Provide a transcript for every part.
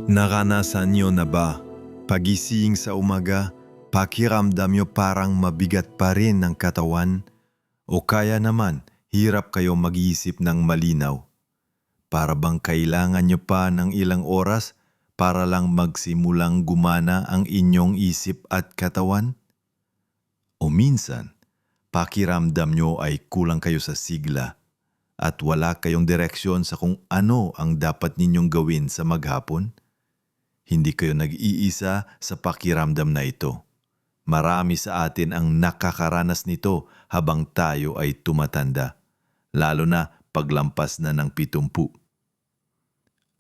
Naranasan niyo na ba? Pagising sa umaga, pakiramdam niyo parang mabigat pa rin ang katawan? O kaya naman, hirap kayo mag-iisip ng malinaw? Para bang kailangan niyo pa ng ilang oras para lang magsimulang gumana ang inyong isip at katawan? O minsan, pakiramdam niyo ay kulang kayo sa sigla at wala kayong direksyon sa kung ano ang dapat ninyong gawin sa maghapon? Hindi kayo nag-iisa sa pakiramdam na ito. Marami sa atin ang nakakaranas nito habang tayo ay tumatanda, lalo na paglampas na ng 70.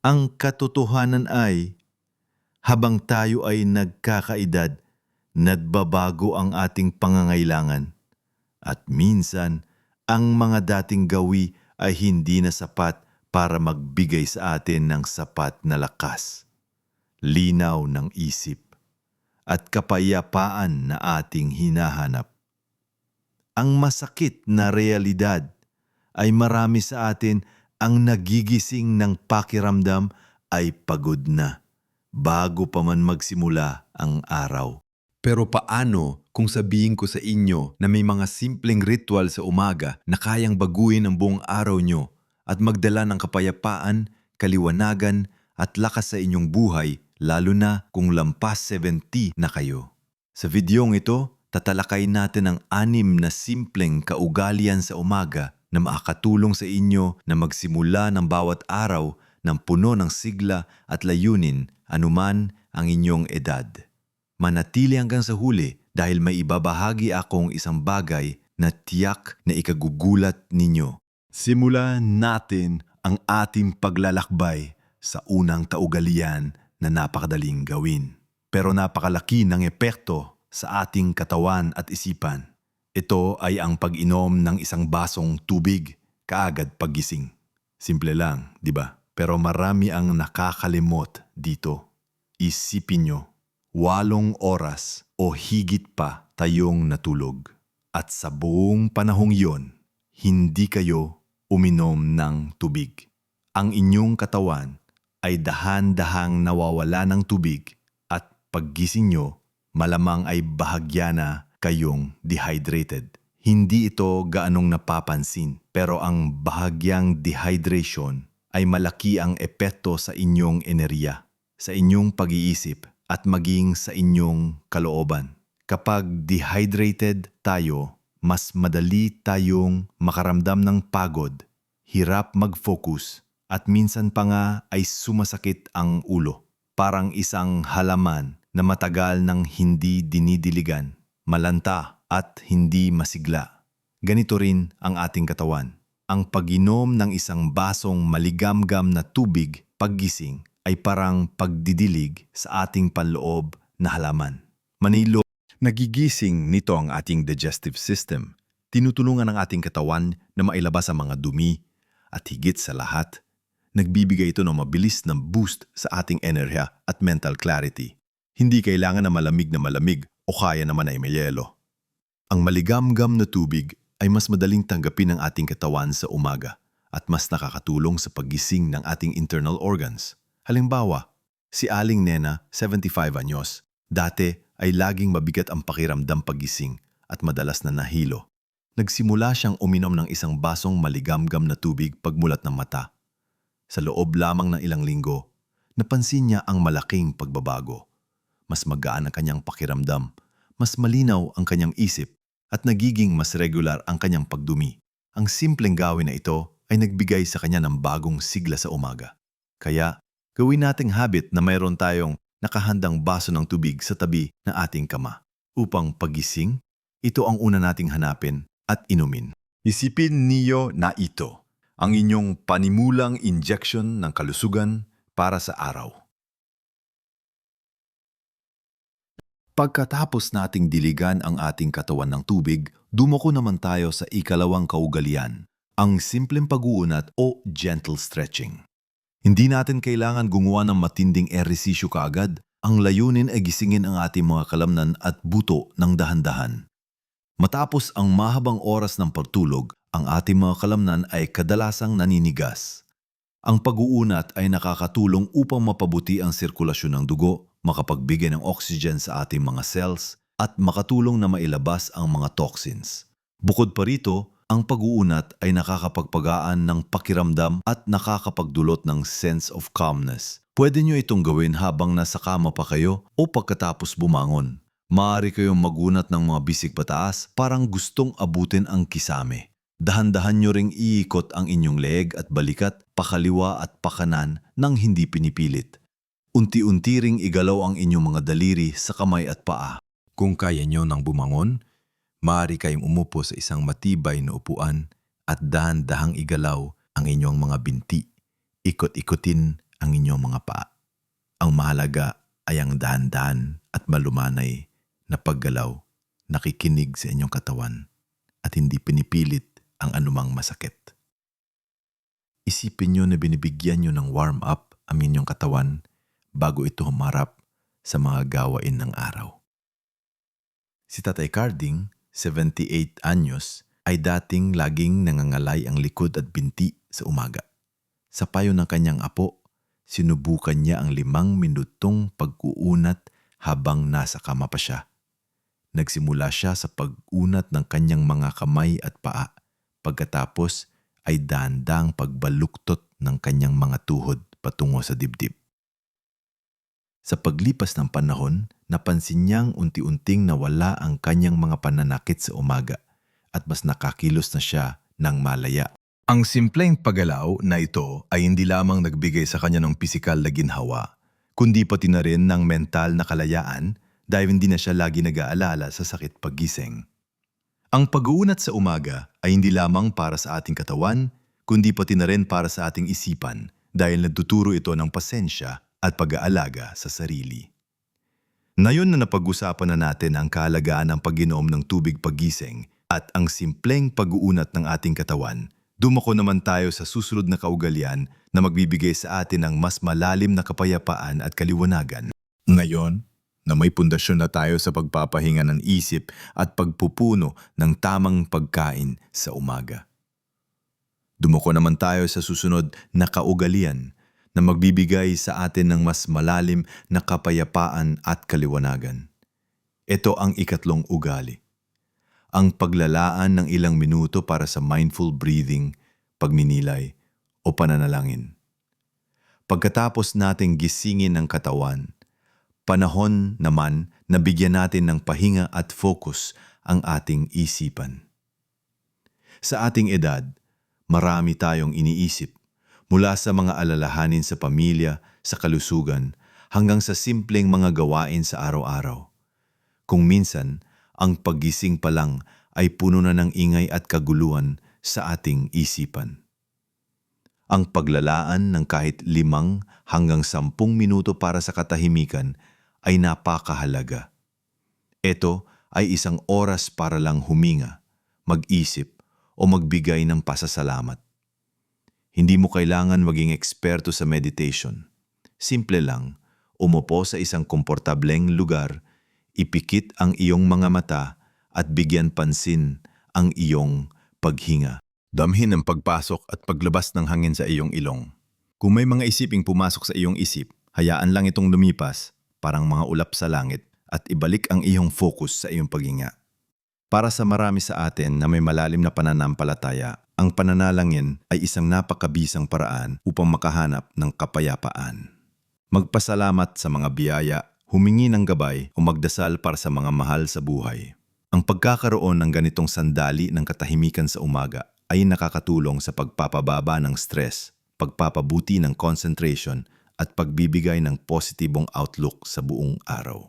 Ang katotohanan ay, habang tayo ay nagkakaedad, nagbabago ang ating pangangailangan. At minsan, ang mga dating gawi ay hindi na sapat para magbigay sa atin ng sapat na lakas, linaw ng isip, at kapayapaan na ating hinahanap. Ang masakit na realidad ay marami sa atin ang nagigising ng pakiramdam ay pagod na bago pa man magsimula ang araw. Pero paano kung sabihin ko sa inyo na may mga simpleng ritual sa umaga na kayang baguhin ang buong araw nyo at magdala ng kapayapaan, kaliwanagan at lakas sa inyong buhay, lalo na kung lampas 70 na kayo? Sa videong ito, tatalakay natin ang 6 na simpleng kaugalian sa umaga na makakatulong sa inyo na magsimula ng bawat araw ng puno ng sigla at layunin anuman ang inyong edad. Manatili hanggang sa huli dahil may ibabahagi akong isang bagay na tiyak na ikagugulat ninyo. Simulan natin ang ating paglalakbay sa unang kaugalian na napakadaling gawin, pero napakalaki ng epekto sa ating katawan at isipan. Ito ay ang pag-inom ng isang basong tubig kaagad paggising. Simple lang, di ba? Pero marami ang nakakalimot dito. Isipin nyo, 8 oras o higit pa tayong natulog. At sa buong panahong yon, hindi kayo uminom ng tubig. Ang inyong katawan ay dahan-dahang nawawala ng tubig at paggising nyo, malamang ay bahagya na kayong dehydrated. Hindi ito gaanong napapansin, pero ang bahagyang dehydration ay malaki ang epekto sa inyong enerhiya, sa inyong pag-iisip at maging sa inyong kalooban. Kapag dehydrated tayo, mas madali tayong makaramdam ng pagod, hirap mag-focus, at minsan pa nga ay sumasakit ang ulo. Parang isang halaman na matagal nang hindi dinidiligan, malanta at hindi masigla. Ganito rin ang ating katawan. Ang pag-inom ng isang basong maligamgam na tubig paggising ay parang pagdidilig sa ating panloob na halaman. Manilo, nagigising nito ang ating digestive system. Tinutulungan ang ating katawan na mailabas ang mga dumi at higit sa lahat, nagbibigay ito ng mabilis na boost sa ating enerhiya at mental clarity. Hindi kailangan na malamig o kaya naman ay may yelo. Ang maligamgam na tubig ay mas madaling tanggapin ng ating katawan sa umaga at mas nakakatulong sa paggising ng ating internal organs. Halimbawa, si Aling Nena, 75 anyos, dati ay laging mabigat ang pakiramdam paggising at madalas na nahilo. Nagsimula siyang uminom ng isang basong maligamgam na tubig pagmulat ng mata. Sa loob lamang ng ilang linggo, napansin niya ang malaking pagbabago. Mas magaan ang kanyang pakiramdam, mas malinaw ang kanyang isip, at nagiging mas regular ang kanyang pagdumi. Ang simpleng gawin na ito ay nagbigay sa kanya ng bagong sigla sa umaga. Kaya, gawin nating habit na mayroon tayong nakahandang baso ng tubig sa tabi ng ating kama. Upang pagising, ito ang una nating hanapin at inumin. Isipin niyo na ito ang inyong panimulang injection ng kalusugan para sa araw. Pagkatapos nating diligan ang ating katawan ng tubig, dumako naman tayo sa ikalawang kaugalian, ang simpleng pag-uunat o gentle stretching. Hindi natin kailangan gumawa ng matinding ehersisyo kaagad. Ang layunin ay gisingin ang ating mga kalamnan at buto ng dahan-dahan. Matapos ang mahabang oras ng pagtulog, ang ating mga kalamnan ay kadalasang naninigas. Ang pag-uunat ay nakakatulong upang mapabuti ang sirkulasyon ng dugo, makapagbigay ng oxygen sa ating mga cells, at makatulong na mailabas ang mga toxins. Bukod pa rito, ang pag-uunat ay nakakapagpagaan ng pakiramdam at nakakapagdulot ng sense of calmness. Pwede nyo itong gawin habang nasa kama pa kayo o pagkatapos bumangon. Maaari kayong magunat ng mga bisig pataas, parang gustong abutin ang kisame. Dahan-dahan nyo ring iikot ang inyong leeg at balikat, pakaliwa at pakanan nang hindi pinipilit. Unti-unti ring igalaw ang inyong mga daliri sa kamay at paa. Kung kaya nyo nang bumangon, maaari kayong umupo sa isang matibay na upuan at dahan-dahang igalaw ang inyong mga binti. Ikot-ikutin ang inyong mga paa. Ang mahalaga ay ang dahan-dahan at malumanay na paggalaw, nakikinig sa inyong katawan at hindi pinipilit ang anumang masakit. Isipin nyo na binibigyan nyo ng warm-up ang inyong katawan bago ito humarap sa mga gawain ng araw. Si Tatay Carding, 78 anyos, ay dating laging nangangalay ang likod at binti sa umaga. Sa payo ng kanyang apo, sinubukan niya ang 5 minutong pag-uunat habang nasa kama pa siya. Nagsimula siya sa pag-unat ng kanyang mga kamay at paa. Pagkatapos ay dahan-dahang pagbaluktot ng kanyang mga tuhod patungo sa dibdib. Sa paglipas ng panahon, napansin niyang unti-unting nawala ang kanyang mga pananakit sa umaga at mas nakakilos na siya ng malaya. Ang simpleng paggalaw na ito ay hindi lamang nagbigay sa kanya ng pisikal na ginhawa, kundi pati na rin ng mental na kalayaan dahil hindi na siya lagi nag-aalala sa sakit paggising. Ang pag-uunat sa umaga ay hindi lamang para sa ating katawan, kundi pati na rin para sa ating isipan dahil nagtuturo ito ng pasensya at pag-aalaga sa sarili. Ngayon na napag-usapan na natin ang kahalagaan ng pag-inom ng tubig paggising at ang simpleng pag-uunat ng ating katawan, dumako naman tayo sa susunod na kaugalian na magbibigay sa atin ng mas malalim na kapayapaan at kaliwanagan. Ngayon, na may pundasyon na tayo sa pagpapahinga ng isip at pagpupuno ng tamang pagkain sa umaga. Dumako naman tayo sa susunod na kaugalian na magbibigay sa atin ng mas malalim na kapayapaan at kaliwanagan. Ito ang 3 ugali. Ang paglalaan ng ilang minuto para sa mindful breathing, pagninilay o pananalangin. Pagkatapos nating gisingin ang katawan, panahon naman na bigyan natin ng pahinga at focus ang ating isipan. Sa ating edad, marami tayong iniisip mula sa mga alalahanin sa pamilya, sa kalusugan, hanggang sa simpleng mga gawain sa araw-araw. Kung minsan, ang paggising pa lang ay puno na ng ingay at kaguluhan sa ating isipan. Ang paglalaan ng kahit 5 hanggang 10 minuto para sa katahimikan ay napakahalaga. Ito ay isang oras para lang huminga, mag-isip o magbigay ng pasasalamat. Hindi mo kailangan maging eksperto sa meditation. Simple lang, umupo sa isang komportableng lugar, ipikit ang iyong mga mata at bigyan pansin ang iyong paghinga. Damhin ang pagpasok at paglabas ng hangin sa iyong ilong. Kung may mga isiping pumasok sa iyong isip, hayaan lang itong lumipas, parang mga ulap sa langit, at ibalik ang iyong focus sa iyong paghinga. Para sa marami sa atin na may malalim na pananampalataya, ang pananalangin ay isang napakabisang paraan upang makahanap ng kapayapaan. Magpasalamat sa mga biyaya, humingi ng gabay o magdasal para sa mga mahal sa buhay. Ang pagkakaroon ng ganitong sandali ng katahimikan sa umaga ay nakakatulong sa pagpapababa ng stress, pagpapabuti ng concentration at pagbibigay ng positibong outlook sa buong araw.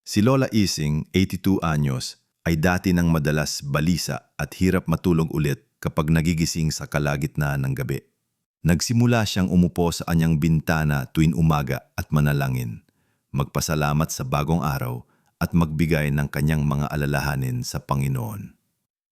Si Lola Ising, 82 anyos, ay dati nang madalas balisa at hirap matulog ulit kapag nagigising sa kalagitnaan ng gabi. Nagsimula siyang umupo sa anyang bintana tuwing umaga at manalangin, magpasalamat sa bagong araw at magbigay ng kanyang mga alalahanin sa Panginoon.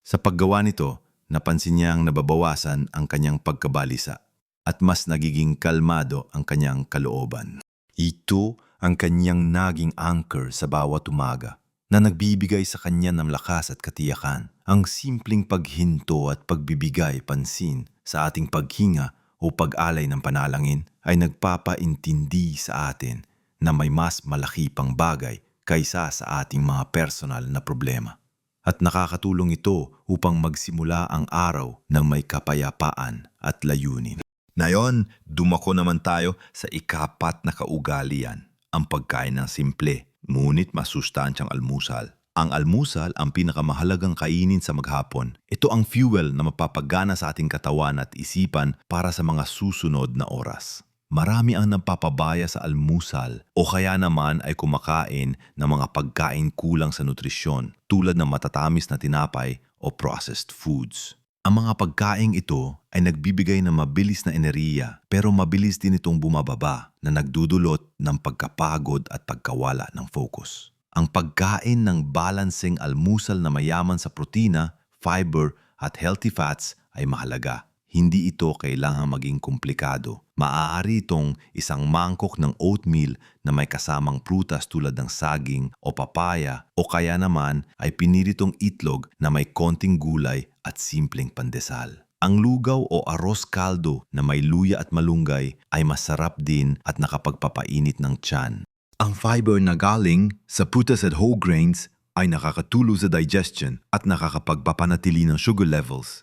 Sa paggawa nito, napansin niyang nababawasan ang kanyang pagkabalisa at mas nagiging kalmado ang kanyang kalooban. Ito ang kanyang naging anchor sa bawat umaga na nagbibigay sa kanya ng lakas at katiyakan. Ang simpleng paghinto at pagbibigay pansin sa ating paghinga o pag-alay ng panalangin ay nagpapaintindi sa atin na may mas malaki pang bagay kaysa sa ating mga personal na problema. At nakakatulong ito upang magsimula ang araw ng may kapayapaan at layunin. Ngayon, dumako naman tayo sa ikapat na kaugalian, ang pagkain ng simple, ngunit masustansyang almusal. Ang almusal ang pinakamahalagang kainin sa maghapon. Ito ang fuel na mapapagana sa ating katawan at isipan para sa mga susunod na oras. Marami ang napapabaya sa almusal o kaya naman ay kumakain ng mga pagkain kulang sa nutrisyon tulad ng matatamis na tinapay o processed foods. Ang mga pagkain ito ay nagbibigay ng mabilis na enerhiya pero mabilis din itong bumababa na nagdudulot ng pagkapagod at pagkawala ng focus. Ang pagkain ng balancing almusal na mayaman sa protina, fiber at healthy fats ay mahalaga. Hindi ito kailangang maging komplikado. Maaari itong isang mangkok ng oatmeal na may kasamang prutas tulad ng saging o papaya o kaya naman ay piniritong itlog na may konting gulay at simpleng pandesal. Ang lugaw o arroz caldo na may luya at malunggay ay masarap din at nakapagpapainit ng tiyan. Ang fiber na galing sa prutas at whole grains ay nakakatulong sa digestion at nakakapagpapanatili ng sugar levels.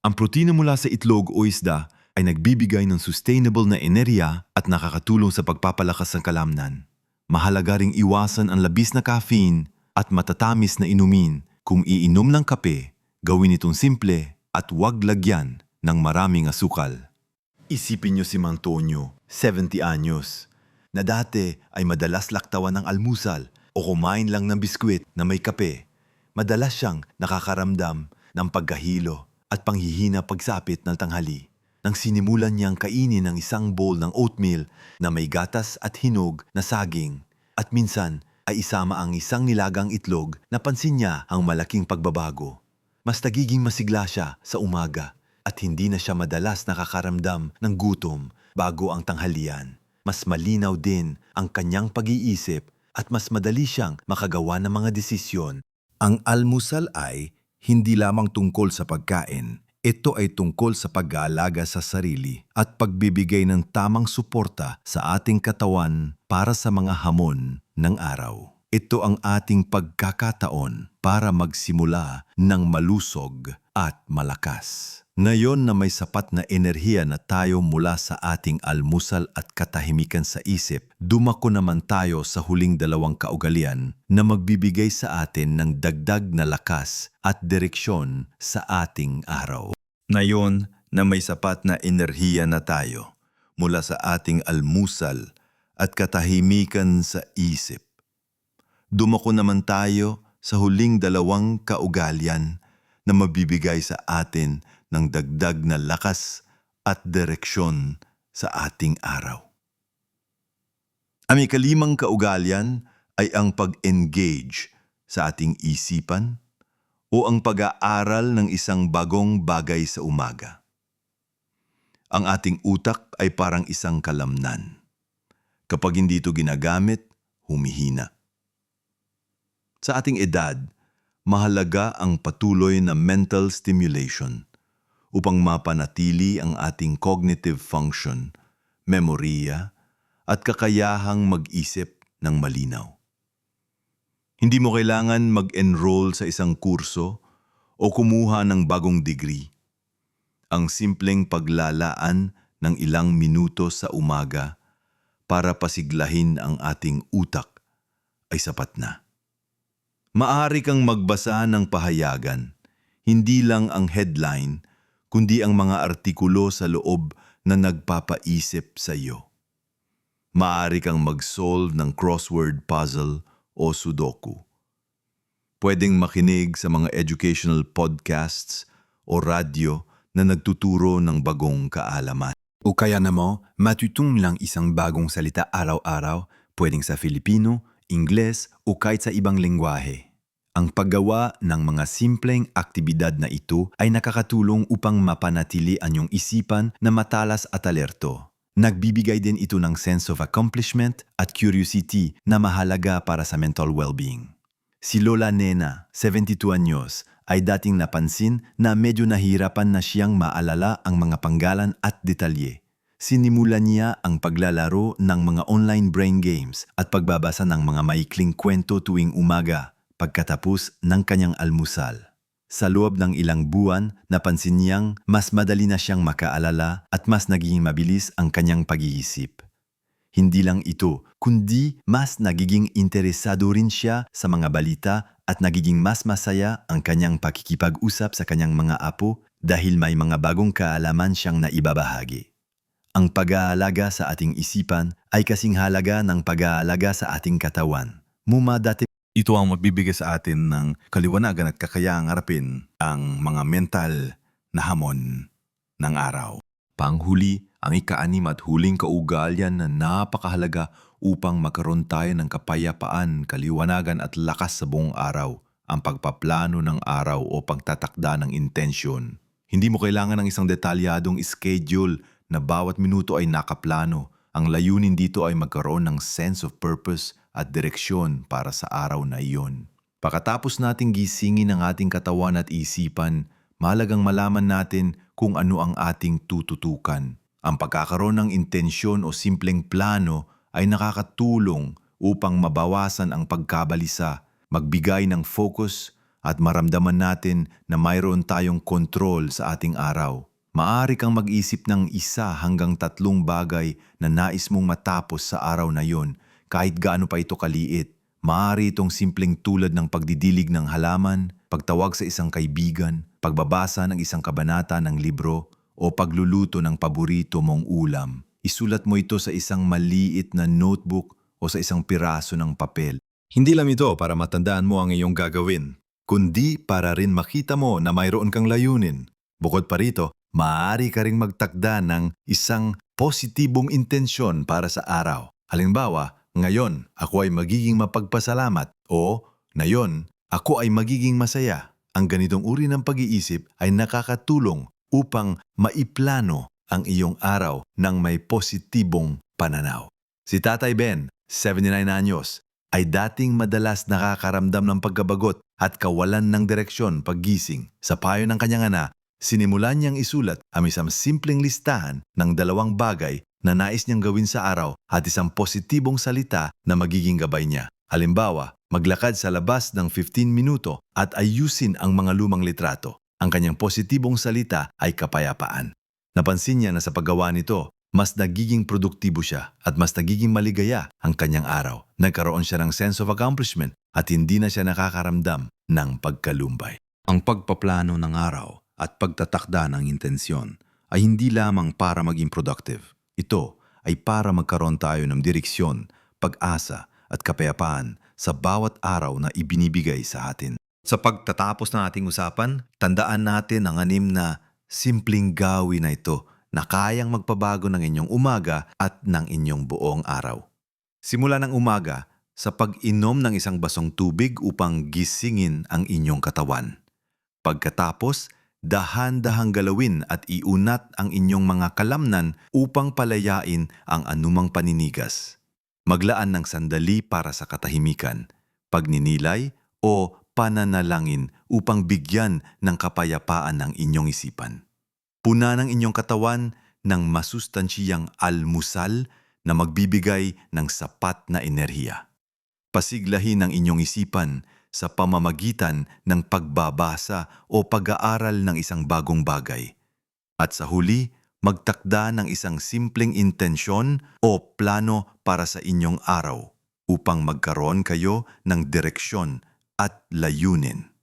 Ang protina mula sa itlog o isda ay nagbibigay ng sustainable na enerhiya at nakakatulong sa pagpapalakas ng kalamnan. Mahalaga ring iwasan ang labis na caffeine at matatamis na inumin. Kung iinom ng kape, gawin itong simple at huwag lagyan ng maraming asukal. Isipin niyo si Mang Tonyo, 70 anyos, na dati ay madalas laktawan ng almusal o kumain lang ng biskwit na may kape. Madalas siyang nakakaramdam ng pagkahilo at panghihina pagsapit ng tanghali. Nang sinimulan niyang kainin ng isang bowl ng oatmeal na may gatas at hinog na saging at minsan ay isama ang isang nilagang itlog, napansin niya ang malaking pagbabago. Mas nagiging masigla siya sa umaga at hindi na siya madalas nakakaramdam ng gutom bago ang tanghalian. Mas malinaw din ang kanyang pag-iisip at mas madali siyang makagawa ng mga desisyon. Ang almusal ay hindi lamang tungkol sa pagkain. Ito ay tungkol sa pag-aalaga sa sarili at pagbibigay ng tamang suporta sa ating katawan para sa mga hamon ng araw. Ito ang ating pagkakataon para magsimula ng malusog at malakas. Ngayon na may sapat na enerhiya na tayo mula sa ating almusal at katahimikan sa isip, dumako naman tayo sa huling dalawang kaugalian na magbibigay sa atin ng dagdag na lakas at direksyon sa ating araw. Ngayon na may sapat na enerhiya na tayo mula sa ating almusal at katahimikan sa isip, dumako naman tayo sa huling dalawang kaugalian na mabibigay sa atin ng dagdag na lakas at direksyon sa ating araw. Ang ikalimang kaugalian ay ang pag-engage sa ating isipan o ang pag-aaral ng isang bagong bagay sa umaga. Ang ating utak ay parang isang kalamnan. Kapag hindi ito ginagamit, humihina. Sa ating edad, mahalaga ang patuloy na mental stimulation upang mapanatili ang ating cognitive function, memorya, at kakayahang mag-isip ng malinaw. Hindi mo kailangan mag-enroll sa isang kurso o kumuha ng bagong degree. Ang simpleng paglalaan ng ilang minuto sa umaga para pasiglahin ang ating utak ay sapat na. Maaari kang magbasa ng pahayagan, hindi lang ang headline, kundi ang mga artikulo sa loob na nagpapaisip sa iyo. Maaari kang mag-solve ng crossword puzzle o sudoku. Pwedeng makinig sa mga educational podcasts o radyo na nagtuturo ng bagong kaalaman. O kaya naman, matutong lang isang bagong salita araw-araw, pwedeng sa Filipino, Ingles o kahit sa ibang lengguwahe. Ang paggawa ng mga simpleng aktibidad na ito ay nakakatulong upang mapanatili ang iyong isipan na matalas at alerto. Nagbibigay din ito ng sense of accomplishment at curiosity na mahalaga para sa mental well-being. Si Lola Nena, 72 anyos, ay dating napansin na medyo nahirapan na siyang maalala ang mga panggalan at detalye. Sinimulan niya ang paglalaro ng mga online brain games at pagbabasa ng mga maikling kwento tuwing umaga pagkatapos ng kanyang almusal. Sa loob ng ilang buwan, napansin niyang mas madali na siyang makaalala at mas naging mabilis ang kanyang pag-iisip. Hindi lang ito, kundi mas nagiging interesado rin siya sa mga balita at nagiging mas masaya ang kanyang pakikipag-usap sa kanyang mga apo dahil may mga bagong kaalaman siyang naibabahagi. Ang pag-aalaga sa ating isipan ay kasing halaga ng pag-aalaga sa ating katawan. Mumadati ito ang magbibigay sa atin ng kaliwanagan at kakayahang harapin ang mga mental na hamon ng araw. Panghuli, ang ika-6 at huling kaugalian na napakahalaga upang magkaroon tayo ng kapayapaan, kaliwanagan at lakas sa buong araw, ang pagpaplano ng araw o pagtatakda ng intensyon. Hindi mo kailangan ng isang detalyadong schedule na bawat minuto ay nakaplano. Ang layunin dito ay magkaroon ng sense of purpose at direksyon para sa araw na iyon. Pagkatapos nating gisingin ang ating katawan at isipan, mahalagang malaman natin kung ano ang ating tututukan. Ang pagkakaroon ng intensyon o simpleng plano ay nakakatulong upang mabawasan ang pagkabalisa, magbigay ng focus at maramdaman natin na mayroon tayong kontrol sa ating araw. Maaari kang mag-isip ng 1 hanggang 3 bagay na nais mong matapos sa araw na yon, kahit gaano pa ito kaliit. Maaari itong simpleng tulad ng pagdidilig ng halaman, pagtawag sa isang kaibigan, pagbabasa ng isang kabanata ng libro, o pagluluto ng paborito mong ulam. Isulat mo ito sa isang maliit na notebook o sa isang piraso ng papel. Hindi lang ito para matandaan mo ang iyong gagawin, kundi para rin makita mo na mayroon kang layunin. Bukod pa rito, maaari ka ring magtakda ng isang positibong intensyon para sa araw. Halimbawa, ngayon ako ay magiging mapagpasalamat o ngayon ako ay magiging masaya. Ang ganitong uri ng pag-iisip ay nakakatulong upang maiplano ang iyong araw ng may positibong pananaw. Si Tatay Ben, 79 anyos, ay dating madalas nakakaramdam ng pagkabagot at kawalan ng direksyon paggising. Sa payo ng kanyang anak, sinimulan niyang isulat ang isang simpleng listahan ng 2 bagay na nais niyang gawin sa araw at isang positibong salita na magiging gabay niya. Halimbawa, maglakad sa labas ng 15 minuto at ayusin ang mga lumang litrato. Ang kanyang positibong salita ay kapayapaan. Napansin niya na sa paggawa nito, mas nagiging produktibo siya at mas nagiging maligaya ang kanyang araw. Nagkaroon siya ng sense of accomplishment at hindi na siya nakakaramdam ng pagkalumbay. Ang pagpaplano ng araw at pagtatakda ng intensyon ay hindi lamang para maging productive. Ito ay para magkaroon tayo ng direksyon, pag-asa at kapayapaan sa bawat araw na ibinibigay sa atin. Sa pagtatapos ng ating usapan, tandaan natin ang 6 na simpleng gawin na ito na kayang magpabago ng inyong umaga at ng inyong buong araw. Simula ng umaga sa pag-inom ng isang basong tubig upang gisingin ang inyong katawan. Pagkatapos, dahan-dahang galawin at iunat ang inyong mga kalamnan upang palayain ang anumang paninigas. Maglaan ng sandali para sa katahimikan, pagninilay o pananalangin upang bigyan ng kapayapaan ang inyong isipan. Puna ng inyong katawan ng masustansyang almusal na magbibigay ng sapat na enerhiya. Pasiglahin ang inyong isipan sa pamamagitan ng pagbabasa o pag-aaral ng isang bagong bagay. At sa huli, magtakda ng isang simpleng intensyon o plano para sa inyong araw upang magkaroon kayo ng direksyon at layunin.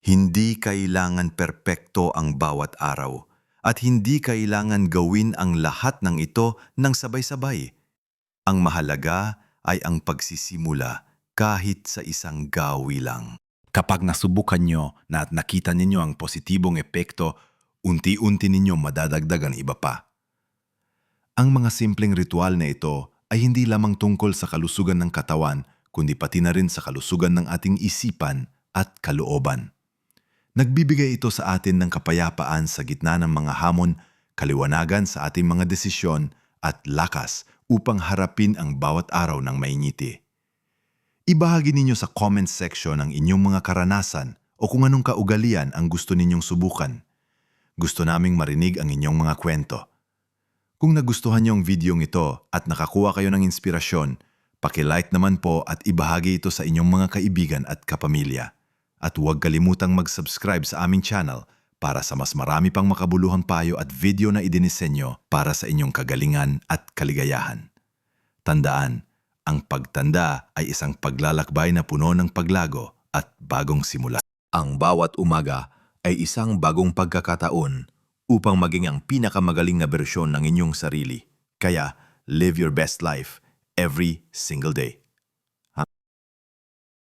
Hindi kailangan perpekto ang bawat araw at hindi kailangan gawin ang lahat ng ito ng sabay-sabay. Ang mahalaga ay ang pagsisimula kahit sa isang gawi lang. Kapag nasubukan nyo na at nakita ninyo ang positibong epekto, unti-unti ninyo madadagdagan iba pa. Ang mga simpleng ritual na ito ay hindi lamang tungkol sa kalusugan ng katawan, kundi pati na rin sa kalusugan ng ating isipan at kalooban. Nagbibigay ito sa atin ng kapayapaan sa gitna ng mga hamon, kaliwanagan sa ating mga desisyon at lakas upang harapin ang bawat araw ng maingiti. Ibahagi ninyo sa comment section ang inyong mga karanasan o kung anong kaugalian ang gusto ninyong subukan. Gusto naming marinig ang inyong mga kwento. Kung nagustuhan niyo ang videong ito at nakakuha kayo ng inspirasyon, paki-like naman po at ibahagi ito sa inyong mga kaibigan at kapamilya. At huwag kalimutang mag-subscribe sa aming channel para sa mas marami pang makabuluhang payo at video na idinisenyo para sa inyong kagalingan at kaligayahan. Tandaan, ang pagtanda ay isang paglalakbay na puno ng paglago at bagong simula. Ang bawat umaga ay isang bagong pagkakataon upang maging ang pinakamagaling na bersyon ng inyong sarili. Kaya, live your best life every single day.